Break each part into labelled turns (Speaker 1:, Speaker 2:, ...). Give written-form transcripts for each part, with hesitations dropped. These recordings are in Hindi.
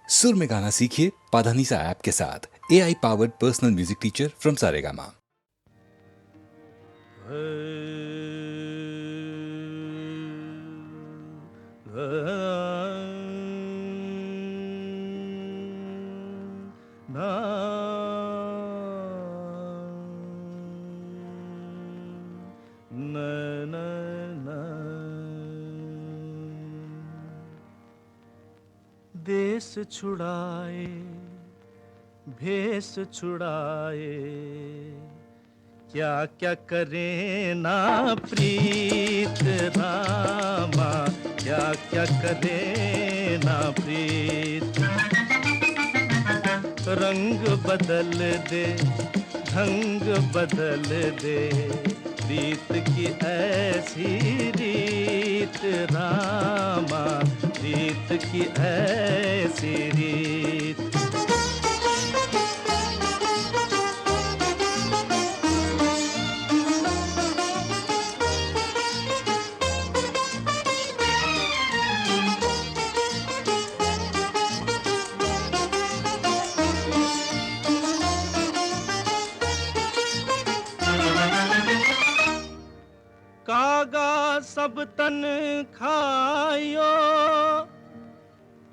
Speaker 1: सुर में गाना सीखिए पाधानीसा ऐप के साथ। AI powered personal music teacher from Saregama.
Speaker 2: देश छुड़ाए भेष छुड़ाए, क्या क्या करे ना प्रीत रामा, क्या क्या करे ना प्रीत। रंग बदल दे ढंग बदल दे, प्रीत की ऐसी रीत रामा, प्रीत की ऐसी रीत। कागा सब तन खायो,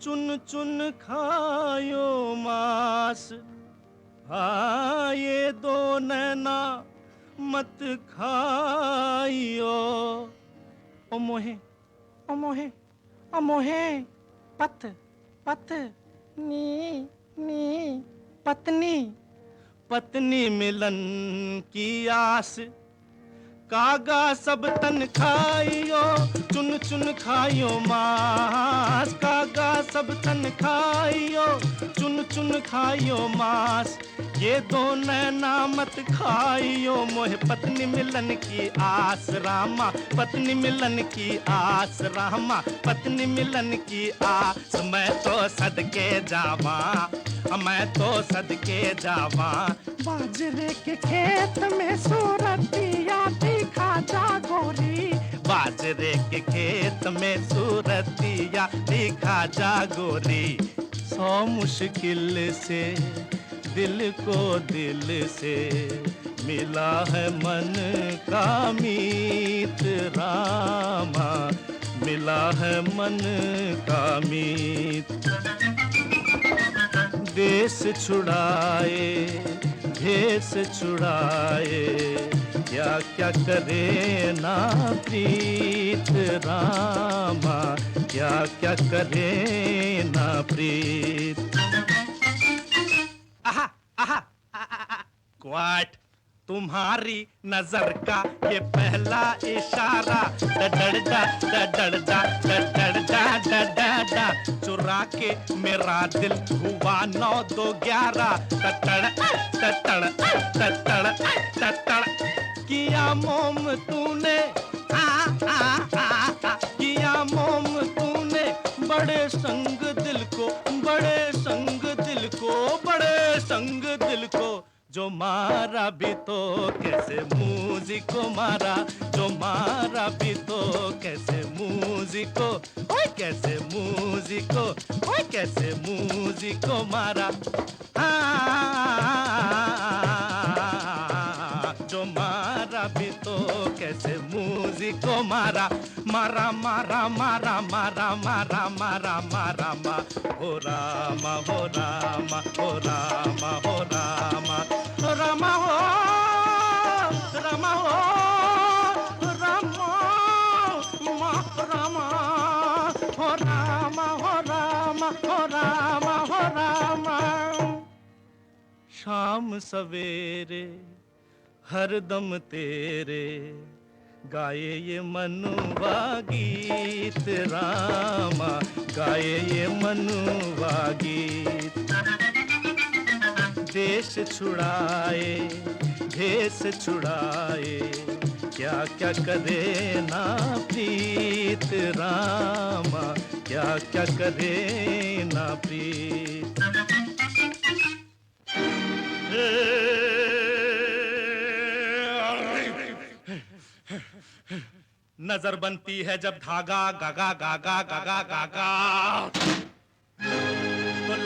Speaker 2: चुन चुन खायो मांस, ये दो नैना मत खाइयो। ओ मोहे ओ मोहे ओ मोहे, पत पत नी नी पत्नी, पत्नी मिलन की आस। कागा सब तन खाइयो, चुन चुन खाइयो मांस। कागा सब तन खाइयो, चुन चुन खाइयो मांस, ये दो नैना मत खाइयो। मोहे पत्नी मिलन की आस रामा, पत्नी मिलन की आस रामा, पत्नी मिलन की आस। मैं तो सदके जावा, मैं तो सदके जावा, बाजरे के खेत में सूरतिया दिखा जा गोरी। बाजरे के खेत में सूरतिया दिखा जा गोरी। सौ मुश्किल से दिल को दिल से मिला है मन का मीत रामा, मिला है मन का मीत। देश छुड़ाए भेष छुड़ाए, क्या क्या करे ना प्रीत रामा, क्या क्या करे ना प्रीत। आहा आहा क्वाट, तुम्हारी नजर का ये पहला इशारा, डडड़ा डडड़ा डडड़ा डडड़ा, चुरा के मेरा दिल हुआ 9-2-11, ततड़ ततड़ ततड़ ततड़। किया मोम तूने किया मोम तूने, बड़े संग दिल को, बड़े संग दिल को, बड़े संग दिल को। जो मारा भी तो कैसे मूजिको मारा, जो मारा भी तो कैसे मूजिको, ओए कैसे मूजिको, ओए कैसे मूजिको मारा। जो मारा भी तो कैसे मूजिको मारा। मारा मारा मारा मारा मारा मारा मारा मा, हो रामा हो रामा हो रामा हो रामा, रामा हो रामा हो रामा, मा रामा हो रामा हो रामा हो रामा हो रामा। शाम सवेरे हरदम तेरे गाए ये मनुवा गीत रामा, गाए ये मनुवा गीत। देश छुड़ाए भेष छुड़ाए, क्या क्या करे ना प्रीत रामा, क्या क्या करे ना प्रीत। नजर बनती है जब धागा गागा गागा गागा गागा, तो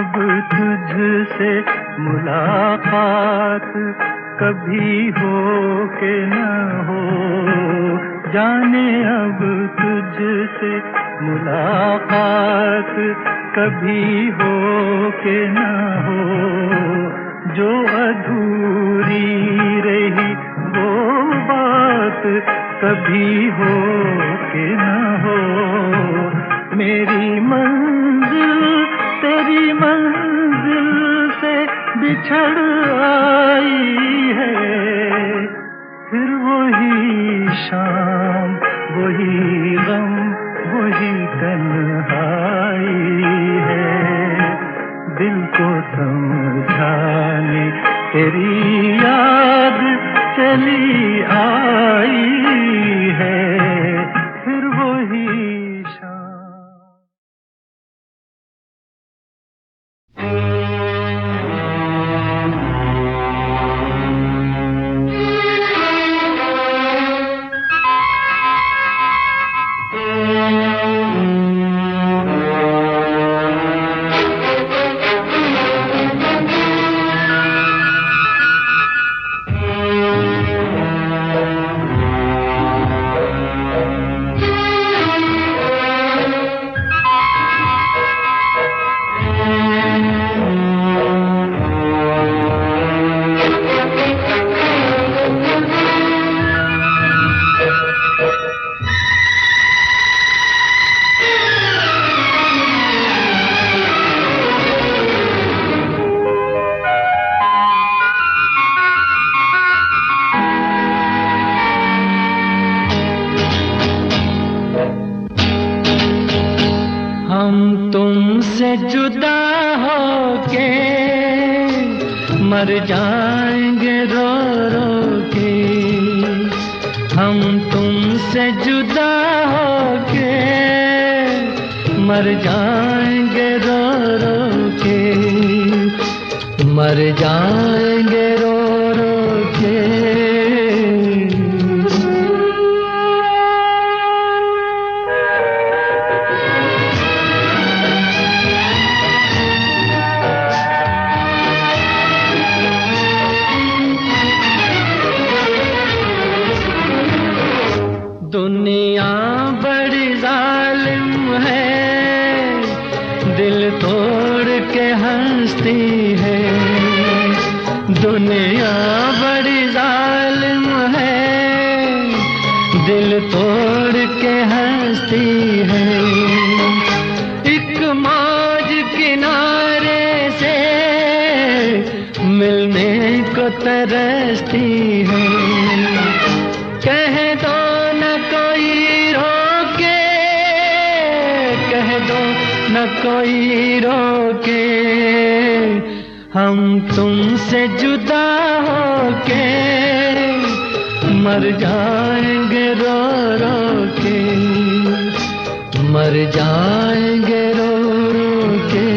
Speaker 3: अब तुझसे मुलाकात कभी हो के न हो, जाने अब तुझसे मुलाकात कभी हो के न हो, जो अधूरी रही वो बात कभी हो के न हो। मेरी मंजिल तेरी मंजिल से बिछड़ आई है, फिर वही शाम वही गम वही तन्हाई है। दिल को समझाने तेरी याद चली आई है, फिर वही शाम। जुदा होके मर जाएंगे रो रो के, हम तुमसे जुदा होके मर जाएंगे रो रो के, मर जाएंगे रो रो के। दुनिया बड़ी जालिम है, दिल तोड़ के हंसती है। दुनिया बड़ी जालिम है, दिल तोड़ के हंसती है। एक मौज किनारे से मिलने को तरसती है। कह दो न कोई रोके, कह दो न कोई रोके, हम तुमसे जुदा होके मर जाएंगे रो रो के, मर जाएंगे रो रो के।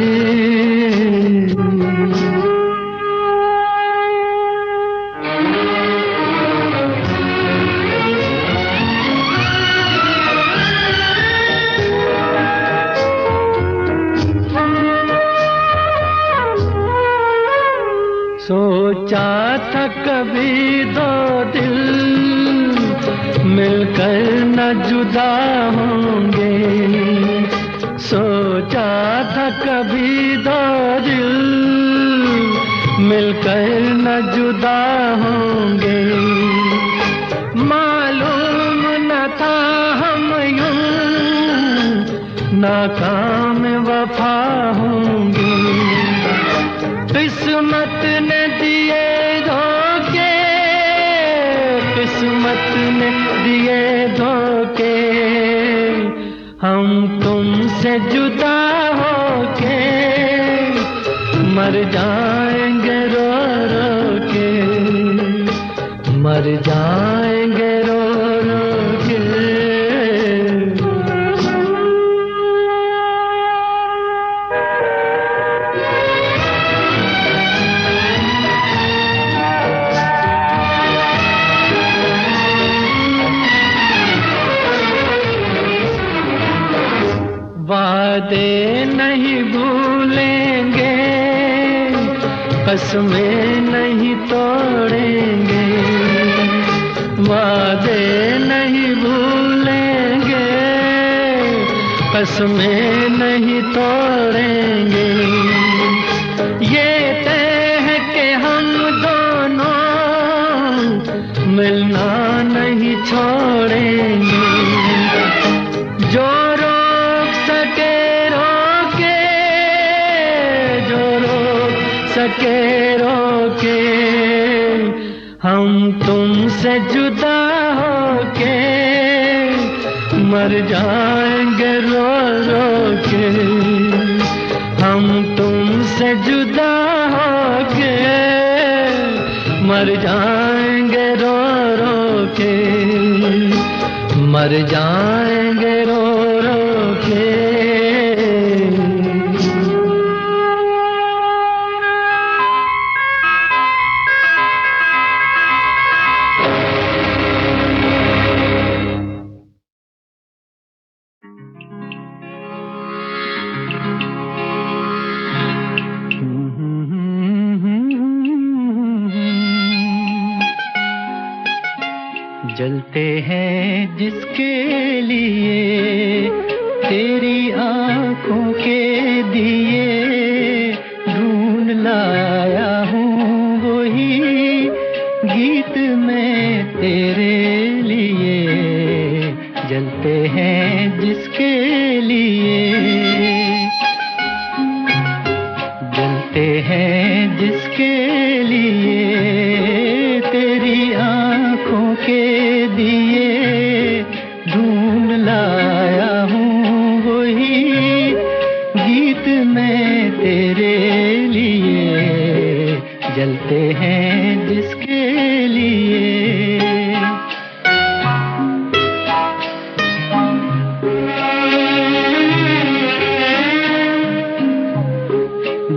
Speaker 3: सोचा था कभी दो दिल मिलकर न जुदा होंगे, सोचा था कभी दो दिल मिलकर न जुदा होंगे। मालूम न था हम यूं नाकाम वफा होंगे। किस्मत ने दिए धोखे, किस्मत ने दिए धोखे, हम तुमसे जुदा होके मर जाएंगे रो रो के, मर जाएंगे रो रो के। वादे नहीं भूलेंगे कसमें नहीं तोड़ेंगे, वादे नहीं भूलेंगे, कसमें नहीं तोड़ेंगे। ये तय है कि हम दोनों मिलना नहीं छोड़ेंगे। जो रोक सके रोके, जो रोक सके रोके, हम तुमसे जुदा होके मर जाएंगे रो रो के। हम तुमसे जुदा होके मर जाएंगे रो रो के, मर जाएंगे रो रो के। जलते हैं जिसके लिए तेरी आंखों के दिए, ढूंढ लाया हूँ वही गीत मैं तेरे लिए। जलते हैं जिसके लिए, जलते हैं जिसके लिए तेरी आंखों के दिए, ढूंढ लाया हूँ वही गीत मैं तेरे लिए। जलते हैं जिसके लिए।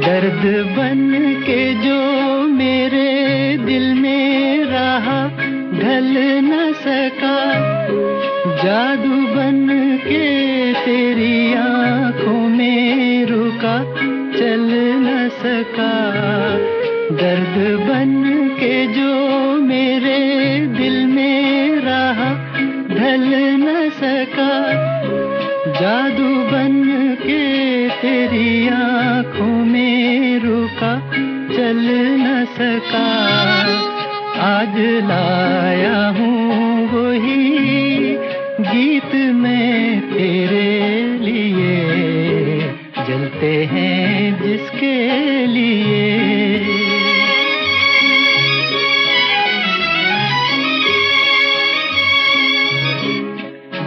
Speaker 3: दर्द बन के जो मेरे दिल में रहा, ढल न सका, जादू बन के तेरी आंखों में रुका, चल न सका। दर्द बन के जो मेरे दिल में रहा, ढल न सका, जादू बन के तेरी आंखों में रुका, चल न सका। आज लाया हूँ वही गीत मैं तेरे लिए। जलते हैं जिसके लिए।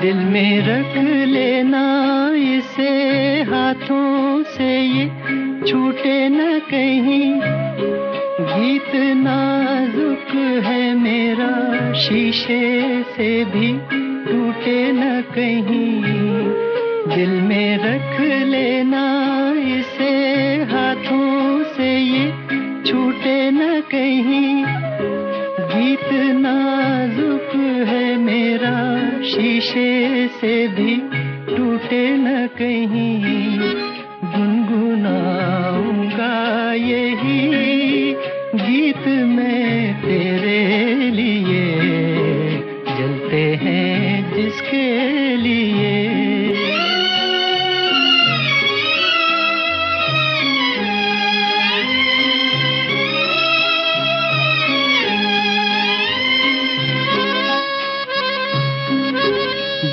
Speaker 3: दिल में रख लेना इसे हाथों से, ये छूटे न कहीं। गीत नाजुक है मेरा, शीशे से भी टूटे न कहीं। दिल में रख लेना इसे हाथों से, ये छूटे न कहीं। गीत नाजुक है मेरा, शीशे से भी टूटे न कहीं। गुनगुनाऊंगा यही गीत मैं तेरे लिए। जलते हैं जिसके लिए।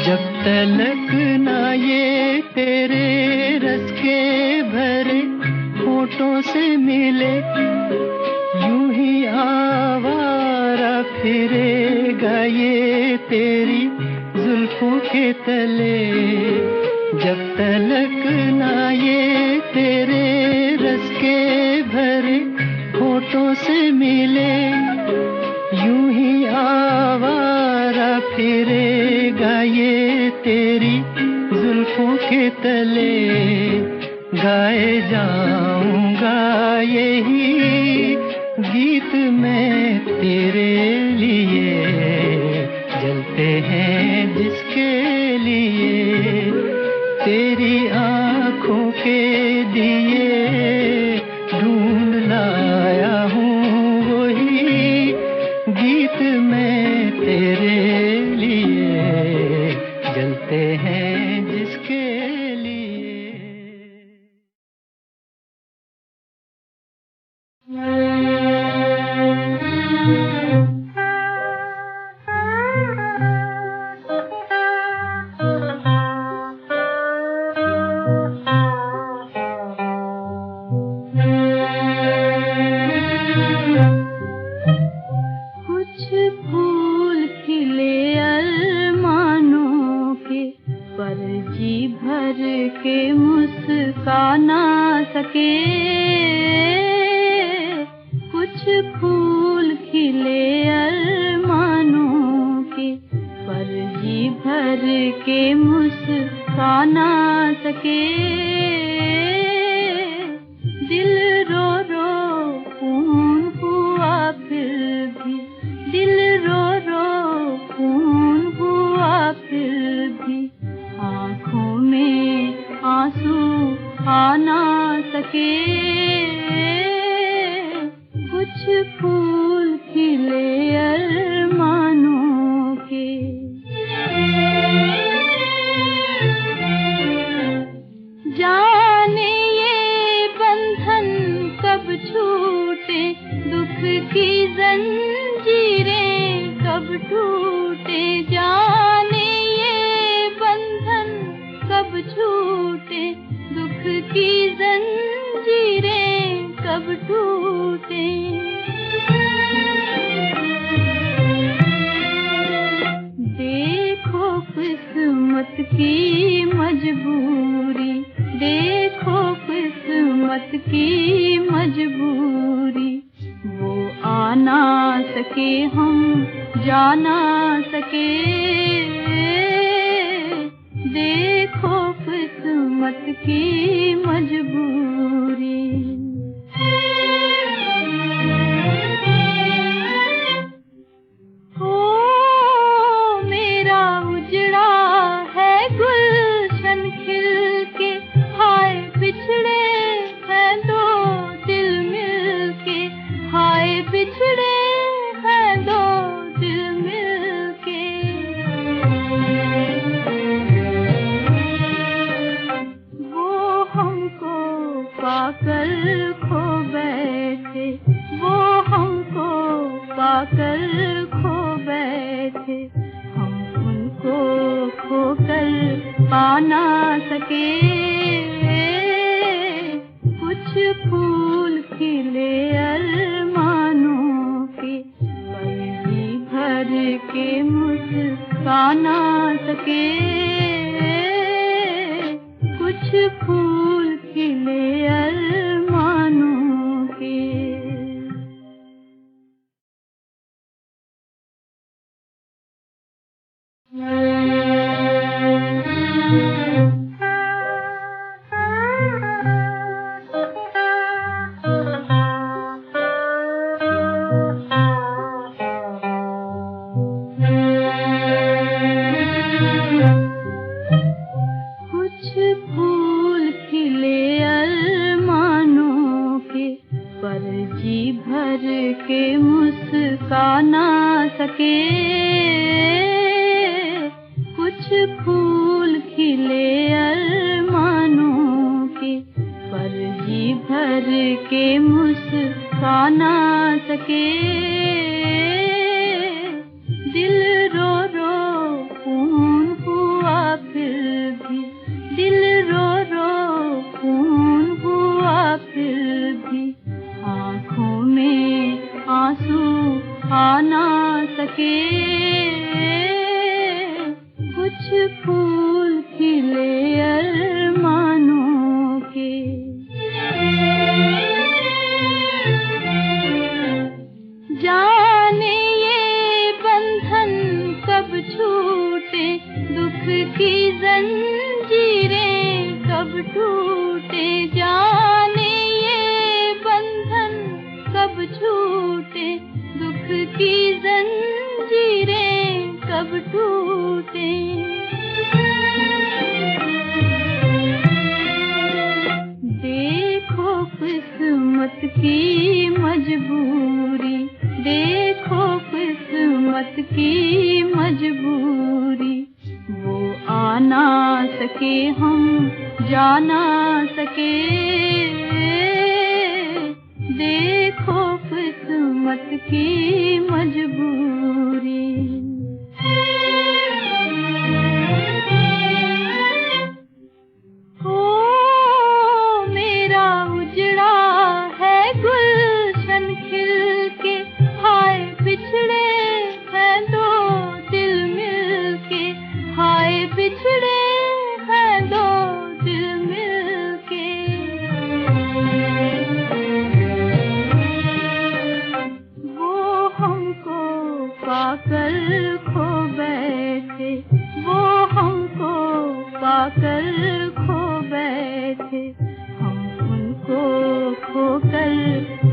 Speaker 3: जब तलक ना ये तेरे रस के भरे होठों से मिले, यूं ही आवारा फिरेगा ये तेरी जुल्फों के तले। जब तलक ना ये तेरे रस के भरे होठों से मिले, यूं ही आवारा फिरेगा ये तेरी जुल्फों के तले। गाए जाऊंगा यही गीत मैं तेरे लिए। जलते हैं जिसके लिए तेरी आंखों के दिए, ढूंढ लाया
Speaker 4: ना सके, कुछ फूल खिले अरमानों के, पर जी भर के मुस्का ना सके। दिल रो रो खून हुआ फिर भी, दिल रो रो खून हुआ फिर भी, आँखों में आंसू आ ना सके। कुछ फूल खिले अरमानों के। जाने ये बंधन कब छूटे, दुख की जंजीरें कब टूटे। जाने ये बंधन कब छूटे, दुख की जंजीरें कब टूटे। देखो किस्मत की मजबूरी, देखो किस्मत की मजबूरी, वो आ ना सके हम जा ना सके। देखो किस्मत की मजबूरी। ओ मेरा उजड़ा है गुलशन खिल के, हाय बिछड़े हैं दो दिल मिल के, हाय बिछड़े हैं दो दिल मिल के। वो हमको पाकर खो बैठे, वो हमको पाकर खो बैठे, हम उनको खोकर पा ना सके। कुछ फूल खिले अरमानों के, पलकी भर के मुस्का ना सके। कुछ फूल खिले अरमानों के। कुछ फूल खिले अरमानों के, पर जी भर के मुस्का ना सके। कुछ फूल खिले अरमानों के, पर जी भर के मुस्का ना सके। दिल रो रो खून हुआ फिर भी, दिल रो रो खून हुआ फिर भी, आँखों में आंसू आ ना सके। कुछ फूल खिले अरमानों के। जाने ये बंधन कब छूटे, दुख की जंजीरें कब टूटे। जाने ये बंधन कब छूटे, दुख की जंजीरें कब टूटे। देखो किस्मत की मजबूरी, देखो किस्मत की मजबूरी, वो आ ना सके हम जा ना सके। देखो किस्मत की मजबूरी। ओ मेरा उजड़ा है गुलशन खिल के, हाय बिछड़े हैं दो दिल मिल के, हाय बिछड़े हैं दो दिल मिल के।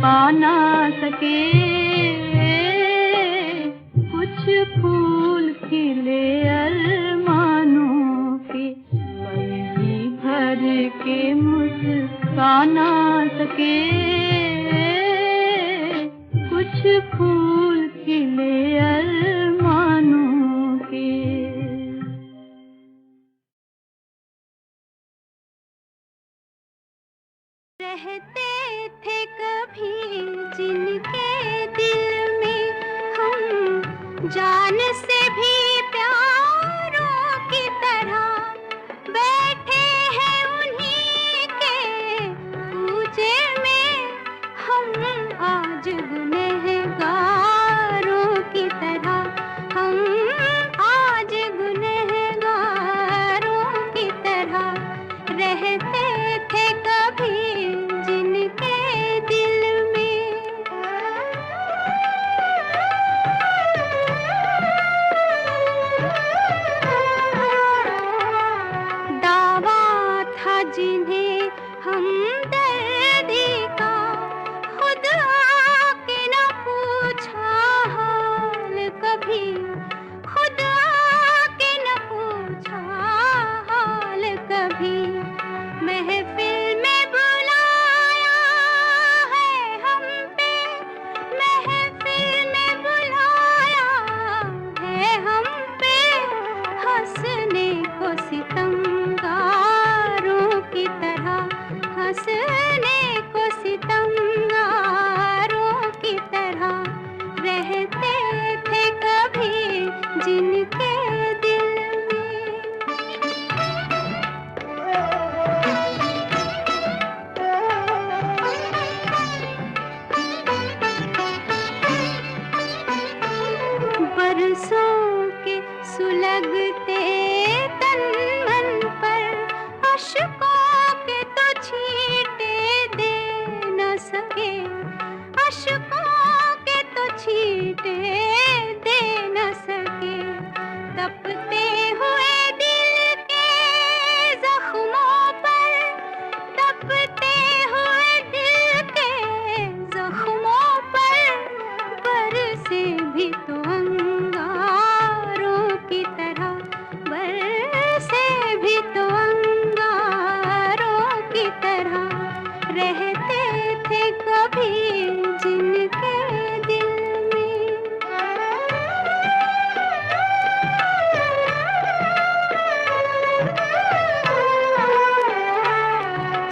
Speaker 4: पा ना सके। कुछ फूल खिले अरमानों के, पल ही भर के मुस्का ना सके। कुछ फूल खिले अरमानों के। रहते थे कभी जिनके दिल में हम, जान से भी प्यारों की तरह बैठे हैं उन्हीं के पूजे में हम। आज गुनहगारों की तरह हम, आज गुनहगारों की तरह रहते थे कभी जिनके दिल में। दावा था जिन्हें हमदर्दी का, खुद आके न पूछा हाल कभी। खुद आके न पूछा हाल कभी। महफिल में बुलाया है हम पे, महफिल में बुलाया है हम पे, हंसने को सितमगारों की तरह, हंसने को सितमगारों की तरह रहते थे कभी जिनके दिल में। बरसों के सुलगते तन मन पर अश्कों के तो छींटे दे न सके। अश्कों के तो छींटे दे न सके। तपते हुए दिल के जख्मों पर, तपते हुए दिल के जख्मों पर बरसे भी तो अंगारों की तरह, बरसे भी तो अंगारों की तरह रहते थे कभी जिनके दिल में।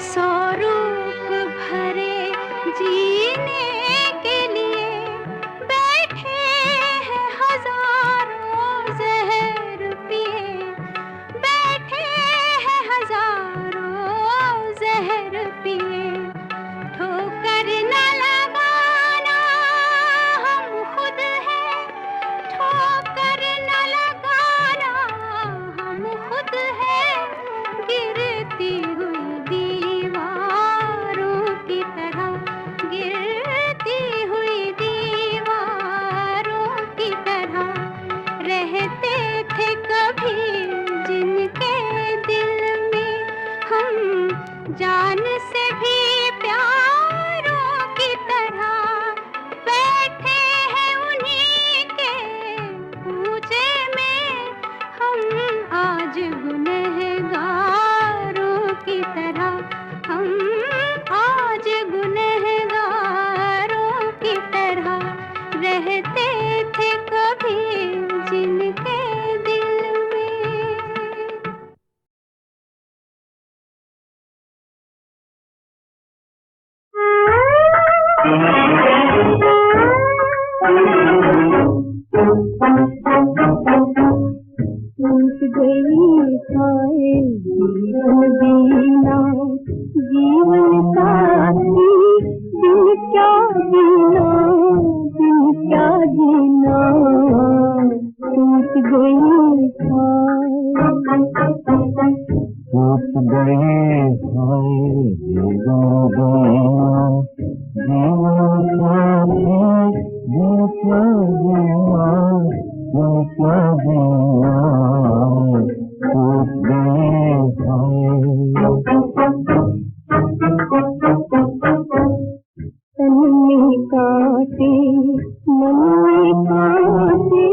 Speaker 4: स्वरूप भरे जीने के लिए बैठे हैं हजारों जहर पिए, बैठे हैं हजारों जहर पिए। ठोकर न लगाना हम खुद हैं, ठोकर न लगाना हम खुद हैं। गिरती हुई दीवारों की तरह, गिरती हुई दीवारों की तरह रहते थे कभी जिनके दिल में हम। जान से भी प्यारों की तरह बैठे हैं उन्हीं के पूजे में हम। आज गुनहगारों की तरह हम, आज गुनहगारों की तरह रहते थे कभी जिनके दिल में। टूट गई हाय जीवन बीना, जीवन साथी दिन क्या जीना, दिन क्या जीना। टूट गई हाय, टूट गई हाय जीवन बीना, जीवन साथी दिन क्या जीना, दिन क्या जीना। टूट गई हाय, तन
Speaker 3: कांटे मन में कांटे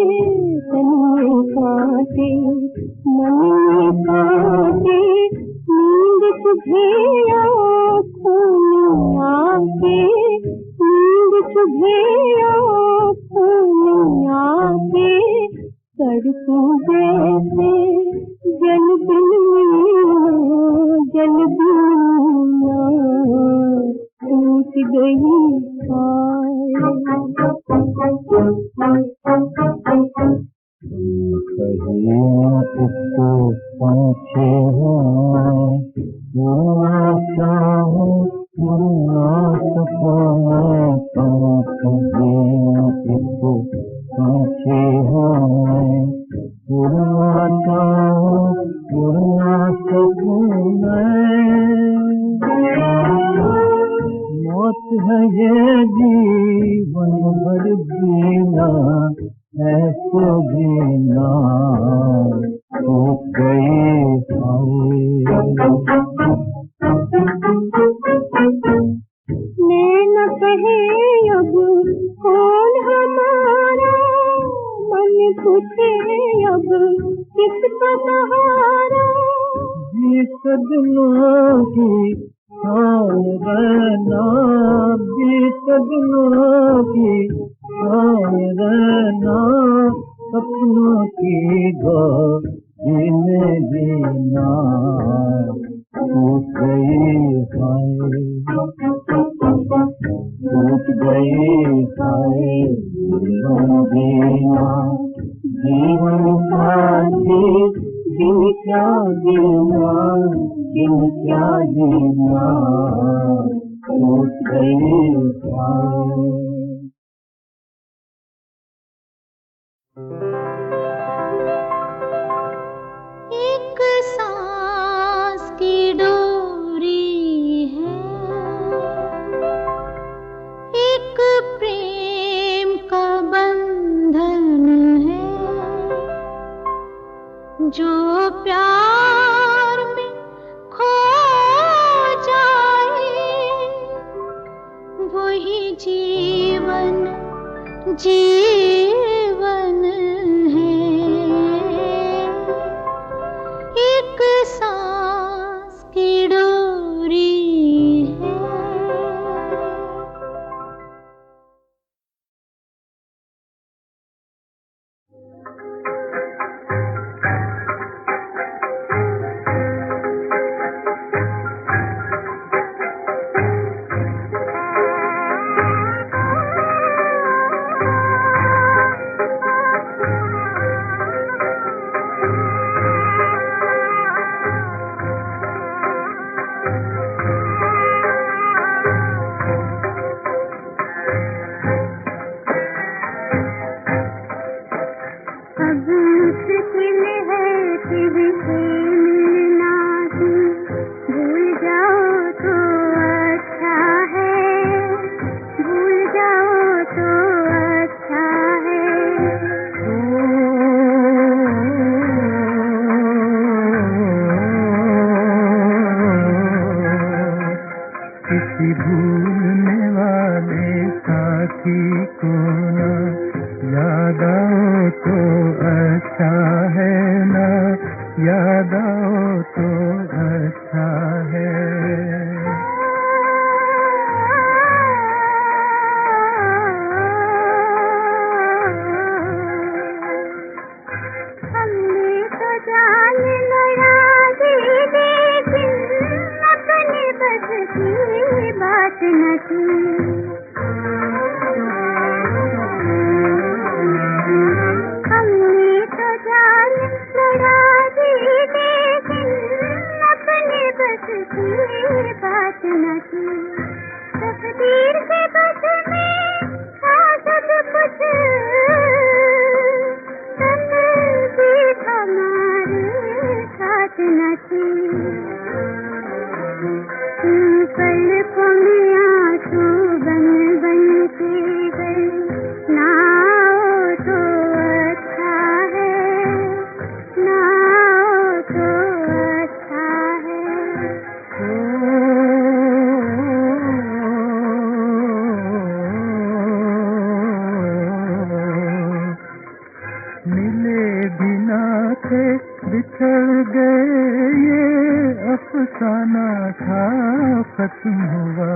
Speaker 3: तन में कांटे मन में कांटे नींद तुझे आँखों में आके नींद तुझे आँखों में आके तड़पूं जैसे जल बिन टूट गई
Speaker 5: इसको पंछी हूँ चाहूँ इसको पंछी हूँ मौत है ये जीवन भर जीना ऐसे जीना तो गई
Speaker 3: मैं न कहे अब कौन हमारा मन पूछे अब किसका सहारा
Speaker 5: बीत दिनों की शान रहना बीत दिनों की शान रहना सपनों की गोदी में जीना टूट गई टूट गई जीना जीवन साथी दिन क्या जीना दिन क्या जीना टूट गई
Speaker 4: एक सांस की डोरी है एक प्रेम का बंधन है जो प्यार में खो जाए वही जीवन जीवन एक सांस की डोरी है।
Speaker 5: खत्म हुआ।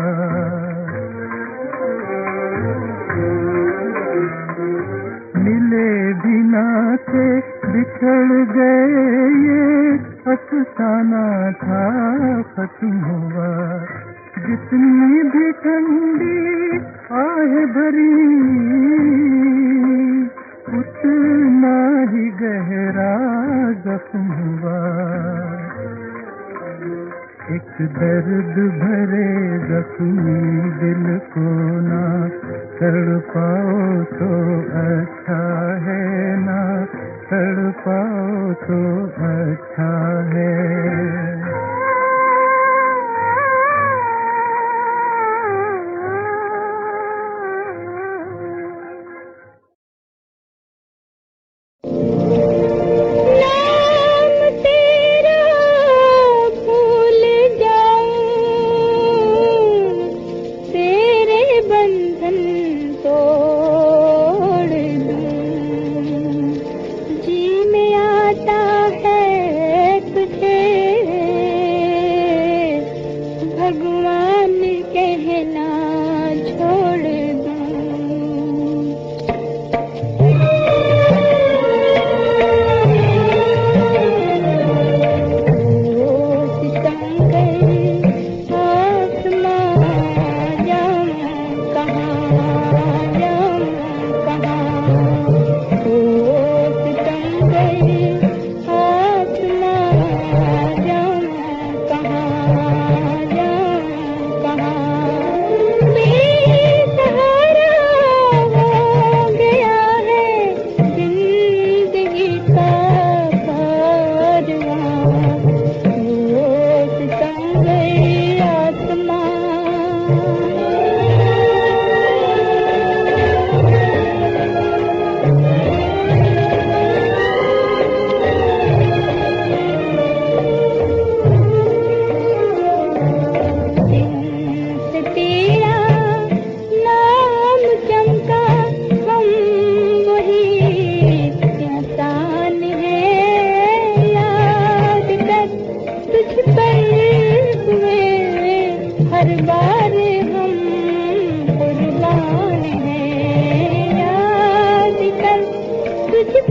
Speaker 5: मिले बिना से बिछड़ गए ये अफसाना था खत्म हुआ। जितनी भी ठंडी आह भरी उतना ही गहरा जख्म हुआ। एक दर्द भरे जख्मी दिल को ना तड़पाओ तो अच्छा है, ना तड़पाओ तो अच्छा है।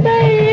Speaker 3: पर